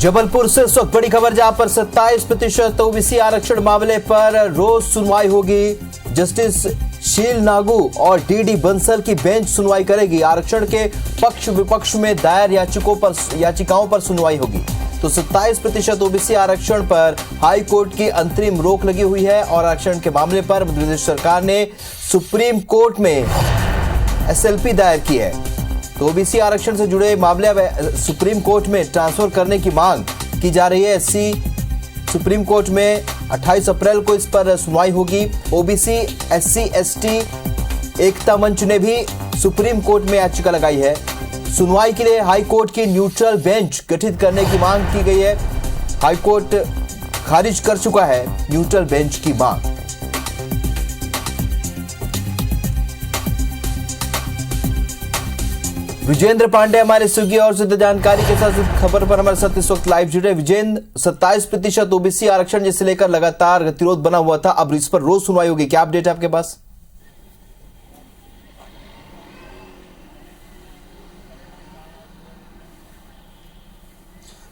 जबलपुर से इस वक्त बड़ी खबर, जहां पर 27% ओबीसी आरक्षण मामले पर रोज सुनवाई होगी। जस्टिस शील नागू और डीडी बंसल की बेंच सुनवाई करेगी। आरक्षण के पक्ष विपक्ष में दायर याचिकाओं पर सुनवाई होगी। तो 27% ओबीसी आरक्षण पर हाई कोर्ट की अंतरिम रोक लगी हुई है और आरक्षण के मामले पर मध्य प्रदेश सरकार ने सुप्रीम कोर्ट में एसएलपी दायर की है। तो ओबीसी आरक्षण से जुड़े मामले अब सुप्रीम कोर्ट में ट्रांसफर करने की मांग की जा रही है। सुप्रीम कोर्ट में 28 अप्रैल को इस पर सुनवाई होगी। ओबीसी एससी एसटी एकता मंच ने भी सुप्रीम कोर्ट में याचिका लगाई है। सुनवाई के लिए हाई कोर्ट की न्यूट्रल बेंच गठित करने की मांग की गई है। हाई कोर्ट खारिज कर चुका है न्यूट्रल बेंच की मांग। विजेंद्र पांडे हमारे स्विगी और ज्यादा जानकारी के साथ खबर पर हमारे साथ इस वक्त लाइव जुड़े। विजेंद्र, 27% ओबीसी आरक्षण जिसे लेकर लगातार गतिरोध बना हुआ था, अब इस पर रोज सुनवाई होगी, क्या अपडेट है आपके पास?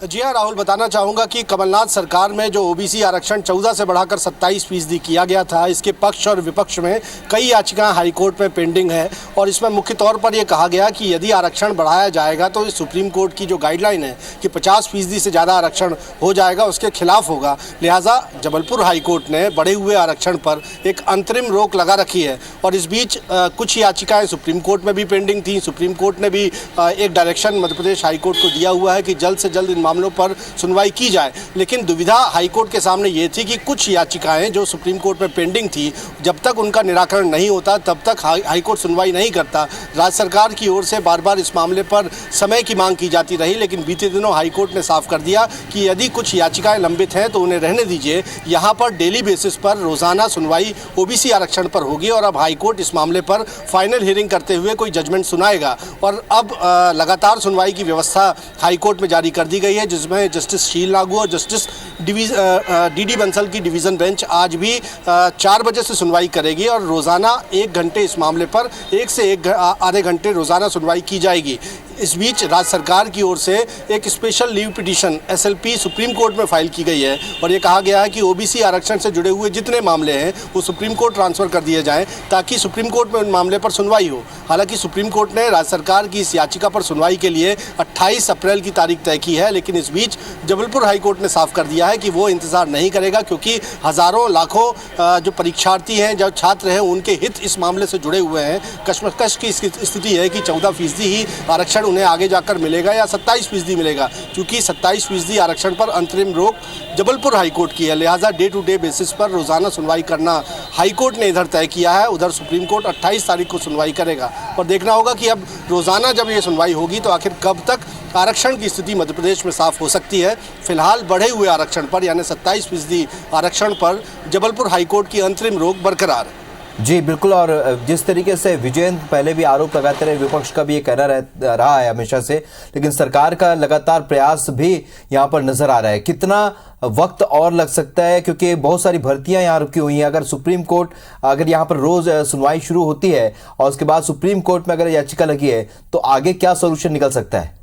जी हाँ राहुल, बताना चाहूँगा कि कमलनाथ सरकार में जो ओबीसी आरक्षण 14 से बढ़ाकर 27% किया गया था, इसके पक्ष और विपक्ष में कई याचिकाएं हाईकोर्ट में पेंडिंग है। और इसमें मुख्य तौर पर यह कहा गया कि यदि आरक्षण बढ़ाया जाएगा तो इस सुप्रीम कोर्ट की जो गाइडलाइन है कि 50% से ज़्यादा आरक्षण हो जाएगा, उसके खिलाफ होगा। लिहाजा जबलपुर हाईकोर्ट ने बढ़े हुए आरक्षण पर एक अंतरिम रोक लगा रखी है। और इस बीच कुछ याचिकाएँ सुप्रीम कोर्ट में भी पेंडिंग थी। सुप्रीम कोर्ट ने भी एक डायरेक्शन मध्य प्रदेश हाईकोर्ट को दिया हुआ है कि जल्द से जल्द इन मामलों पर सुनवाई की जाए। लेकिन दुविधा हाईकोर्ट के सामने ये थी कि कुछ याचिकाएं जो सुप्रीम कोर्ट में पेंडिंग थी, जब तक उनका निराकरण नहीं होता तब तक हाईकोर्ट सुनवाई नहीं करता। राज्य सरकार की ओर से बार बार इस मामले पर समय की मांग की जाती रही, लेकिन बीते दिनों हाईकोर्ट ने साफ कर दिया कि यदि कुछ याचिकाएं लंबित हैं तो उन्हें रहने दीजिए। यहाँ पर डेली बेसिस पर रोजाना सुनवाई ओबीसी आरक्षण पर होगी और अब हाईकोर्ट इस मामले पर फाइनल हियरिंग करते हुए कोई जजमेंट सुनाएगा। और अब लगातार सुनवाई की व्यवस्था हाईकोर्ट में जारी कर दी गई है, जिसमें जस्टिस शील नागू और जस्टिस डीडी बंसल की डिवीज़न बेंच आज भी 4 बजे से सुनवाई करेगी और रोज़ाना 1 घंटे इस मामले पर 1 से आधे घंटे रोज़ाना सुनवाई की जाएगी। इस बीच राज्य सरकार की ओर से एक special leave petition SLP supreme court में फाइल की गई है और ये कहा गया है कि ओबीसी आरक्षण से जुड़े हुए जितने मामले हैं वो सुप्रीम कोर्ट ट्रांसफ़र कर दिए जाएं ताकि सुप्रीम कोर्ट में उन मामले पर सुनवाई हो। हालांकि सुप्रीम कोर्ट ने राज्य सरकार की इस याचिका पर सुनवाई के लिए 28 अप्रैल की तारीख तय की है, लेकिन इस बीच जबलपुर हाईकोर्ट ने साफ कर दिया है कि वो इंतज़ार नहीं करेगा, क्योंकि हज़ारों लाखों जो परीक्षार्थी हैं, जो छात्र हैं, उनके हित इस मामले से जुड़े हुए हैं। कश्मकश की स्थिति है कि 14% ही आरक्षण उन्हें आगे जाकर मिलेगा या 27% मिलेगा। क्योंकि 27% आरक्षण पर अंतरिम रोक जबलपुर हाईकोर्ट की है, लिहाजा डे टू डे बेसिस पर रोजाना सुनवाई करना हाईकोर्ट ने इधर तय किया है। उधर सुप्रीम कोर्ट 28 तारीख को सुनवाई करेगा और देखना होगा कि अब रोजाना जब ये सुनवाई होगी तो आखिर कब तक आरक्षण की स्थिति मध्य प्रदेश में साफ हो सकती है। फिलहाल बढ़े हुए आरक्षण पर यानी 27% आरक्षण पर जबलपुर हाईकोर्ट की अंतरिम रोक बरकरार है। जी बिल्कुल, और जिस तरीके से विजेंद्र पहले भी आरोप लगाते रहे, विपक्ष का भी ये कहना रहा है हमेशा से, लेकिन सरकार का लगातार प्रयास भी यहाँ पर नजर आ रहा है। कितना वक्त और लग सकता है, क्योंकि बहुत सारी भर्तियां यहाँ रुकी हुई हैं। अगर सुप्रीम कोर्ट अगर यहाँ पर रोज सुनवाई शुरू होती है और उसके बाद सुप्रीम कोर्ट में अगर याचिका लगी है तो आगे क्या सोल्यूशन निकल सकता है?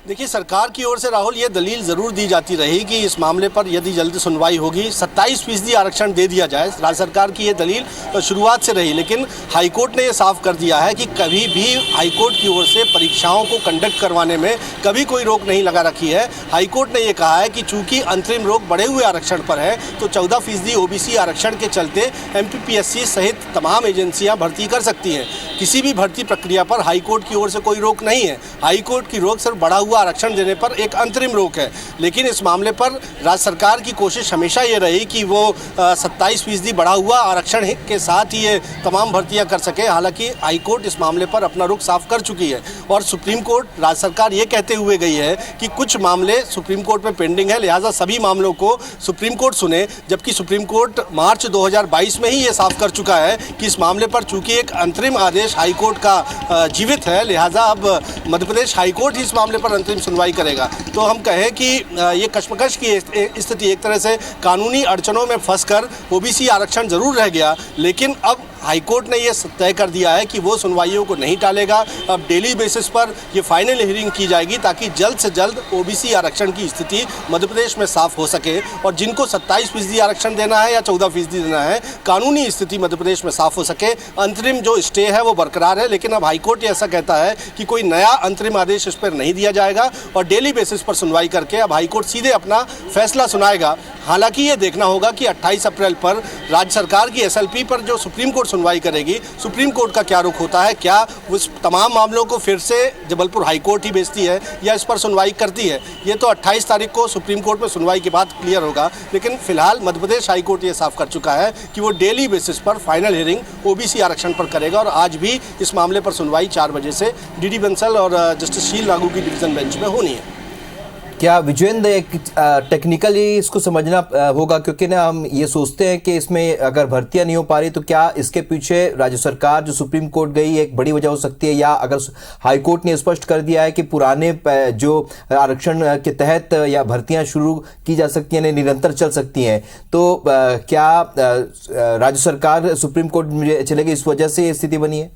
देखिए, सरकार की ओर से राहुल ये दलील ज़रूर दी जाती रही कि इस मामले पर यदि जल्दी सुनवाई होगी 27% आरक्षण दे दिया जाए। राज्य सरकार की ये दलील शुरुआत से रही, लेकिन हाईकोर्ट ने ये साफ कर दिया है कि कभी भी हाईकोर्ट की ओर से परीक्षाओं को कंडक्ट करवाने में कभी कोई रोक नहीं लगा रखी है। हाईकोर्ट ने ये कहा है कि चूंकि अंतरिम रोक बढ़े हुए आरक्षण पर है तो 14% ओबीसी आरक्षण के चलते एमपीपीएससी सहित तमाम एजेंसियाँ भर्ती कर सकती हैं। किसी भी भर्ती प्रक्रिया पर हाईकोर्ट की ओर से कोई रोक नहीं है। हाईकोर्ट की रोक सिर्फ बढ़ा हुआ आरक्षण देने पर एक अंतरिम रोक है। लेकिन इस मामले पर राज्य सरकार की कोशिश हमेशा ये रही कि वो 27% बढ़ा हुआ आरक्षण के साथ ही ये तमाम भर्तियां कर सके। हालांकि हाईकोर्ट इस मामले पर अपना रुख साफ कर चुकी है और सुप्रीम कोर्ट राज्य सरकार ये कहते हुए गई है कि कुछ मामले सुप्रीम कोर्ट में पेंडिंग है, लिहाजा सभी मामलों को सुप्रीम कोर्ट सुने। जबकि सुप्रीम कोर्ट मार्च 2022 में ही ये साफ कर चुका है कि इस मामले पर चूंकि एक अंतरिम आदेश हाईकोर्ट का जीवित है, लिहाजा अब मध्य प्रदेश हाईकोर्ट ही इस मामले पर अंतरिम सुनवाई करेगा। तो हम कहें कि ये कश्मकश की स्थिति एक तरह से कानूनी अड़चनों में फंसकर ओबीसी आरक्षण जरूर रह गया, लेकिन अब हाईकोर्ट ने ये तय कर दिया है कि वो सुनवाइयों को नहीं टालेगा। अब डेली बेसिस पर ये फाइनल हियरिंग की जाएगी ताकि जल्द से जल्द ओबीसी आरक्षण की स्थिति मध्य प्रदेश में साफ हो सके और जिनको 27% आरक्षण देना है या 14% देना है, कानूनी स्थिति मध्य प्रदेश में साफ हो सके। अंतरिम जो स्टे है वो बरकरार है, लेकिन अब हाईकोर्ट ऐसा कहता है कि कोई नया अंतरिम आदेश इस पर नहीं दिया जाएगा और डेली बेसिस पर सुनवाई करके अब हाईकोर्ट सीधे अपना फैसला सुनाएगा। हालांकि ये देखना होगा कि 28 अप्रैल पर राज्य सरकार की एसएलपी पर जो सुप्रीम कोर्ट सुनवाई करेगी, सुप्रीम कोर्ट का क्या रुख होता है, क्या उस तमाम मामलों को फिर से जबलपुर हाईकोर्ट ही भेजती है या इस पर सुनवाई करती है, ये तो 28 तारीख को सुप्रीम कोर्ट में सुनवाई के बाद क्लियर होगा। लेकिन फिलहाल मध्य प्रदेश हाईकोर्ट ये साफ कर चुका है कि वो डेली बेसिस पर फाइनल हियरिंग ओबीसी आरक्षण पर करेगा और आज भी इस मामले पर सुनवाई 4 बजे से डीडी बंसल और जस्टिस शील नागू की डिवीजन बेंच में होनी है। क्या विजयेंद्र, एक टेक्निकली इसको समझना होगा, क्योंकि ना हम ये सोचते हैं कि इसमें अगर भर्तियां नहीं हो पा रही तो क्या इसके पीछे राज्य सरकार जो सुप्रीम कोर्ट गई एक बड़ी वजह हो सकती है, या अगर हाई कोर्ट ने स्पष्ट कर दिया है कि पुराने जो आरक्षण के तहत या भर्तियां शुरू की जा सकती हैं, निरंतर चल सकती हैं, तो क्या राज्य सरकार सुप्रीम कोर्ट में चलेगी, इस वजह से ये स्थिति बनी है?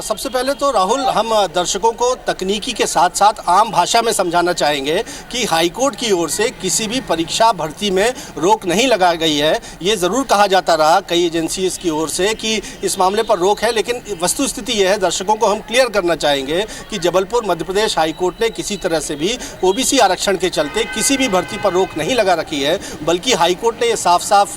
सबसे पहले तो राहुल, हम दर्शकों को तकनीकी के साथ साथ आम भाषा में समझाना चाहेंगे कि हाईकोर्ट की ओर से किसी भी परीक्षा भर्ती में रोक नहीं लगाई गई है। ये ज़रूर कहा जाता रहा कई एजेंसीज की ओर से कि इस मामले पर रोक है, लेकिन वस्तुस्थिति यह है, दर्शकों को हम क्लियर करना चाहेंगे कि जबलपुर मध्य प्रदेश हाईकोर्ट ने किसी तरह से भी ओबीसी आरक्षण के चलते किसी भी भर्ती पर रोक नहीं लगा रखी है, बल्कि हाईकोर्ट ने यह साफ साफ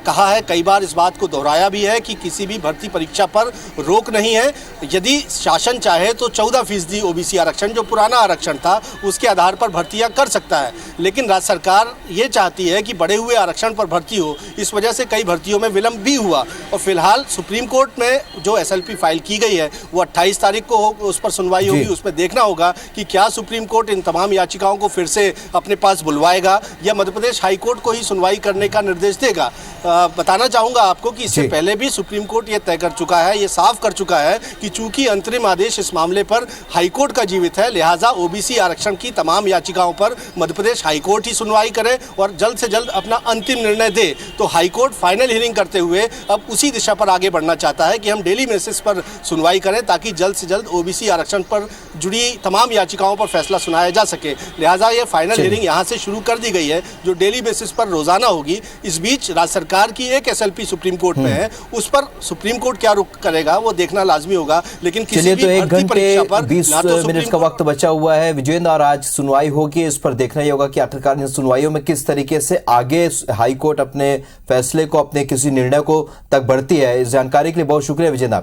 कहा है, कई बार इस बात को दोहराया भी है कि किसी भी भर्ती परीक्षा पर रोक नहीं है। यदि शासन चाहे तो 14% ओबीसी आरक्षण, जो पुराना आरक्षण था, उसके आधार पर भर्तियां कर सकता है, लेकिन राज्य सरकार ये चाहती है कि बढ़े हुए आरक्षण पर भर्ती हो। इस वजह से कई भर्तियों में विलंब भी हुआ और फिलहाल सुप्रीम कोर्ट में जो एसएलपी फाइल की गई है वो 28 तारीख को उस पर सुनवाई होगी। उसमें देखना होगा कि क्या सुप्रीम कोर्ट इन तमाम याचिकाओं को फिर से अपने पास बुलवाएगा या मध्य प्रदेश हाईकोर्ट को ही सुनवाई करने का निर्देश देगा। बताना चाहूँगा आपको कि इससे पहले भी सुप्रीम कोर्ट ये तय कर चुका है, ये साफ कर चुका है कि चूंकि अंतरिम आदेश इस मामले पर हाईकोर्ट का जीवित है, लिहाजा ओबीसी आरक्षण की तमाम याचिकाओं पर मध्य प्रदेश हाईकोर्ट ही सुनवाई करे और जल्द से जल्द अपना अंतिम निर्णय दे। तो हाईकोर्ट फाइनल हियरिंग करते हुए अब उसी दिशा पर आगे बढ़ना चाहता है कि हम डेली बेसिस पर सुनवाई करें ताकि जल्द से जल्द ओबीसी आरक्षण पर जुड़ी तमाम याचिकाओं पर फैसला सुनाया जा सके। लिहाजा ये फाइनल हियरिंग यहाँ से शुरू कर दी गई है जो डेली बेसिस पर रोजाना होगी। इस बीच राज्य सरकार की एक एसएलपी सुप्रीम कोर्ट में है, उस पर सुप्रीम कोर्ट क्या रुख करेगा वो देखना लाजमी होगा। लेकिन चलिए, तो 1 घंटे 20 मिनट का वक्त बचा हुआ है विजेंद्र, और आज सुनवाई होगी। इस पर देखना ही होगा कि आखिरकार इन सुनवाइयों में किस तरीके से आगे हाईकोर्ट अपने फैसले को, अपने किसी निर्णय को तक बढ़ती है। इस जानकारी के लिए बहुत शुक्रिया विजेंद्र।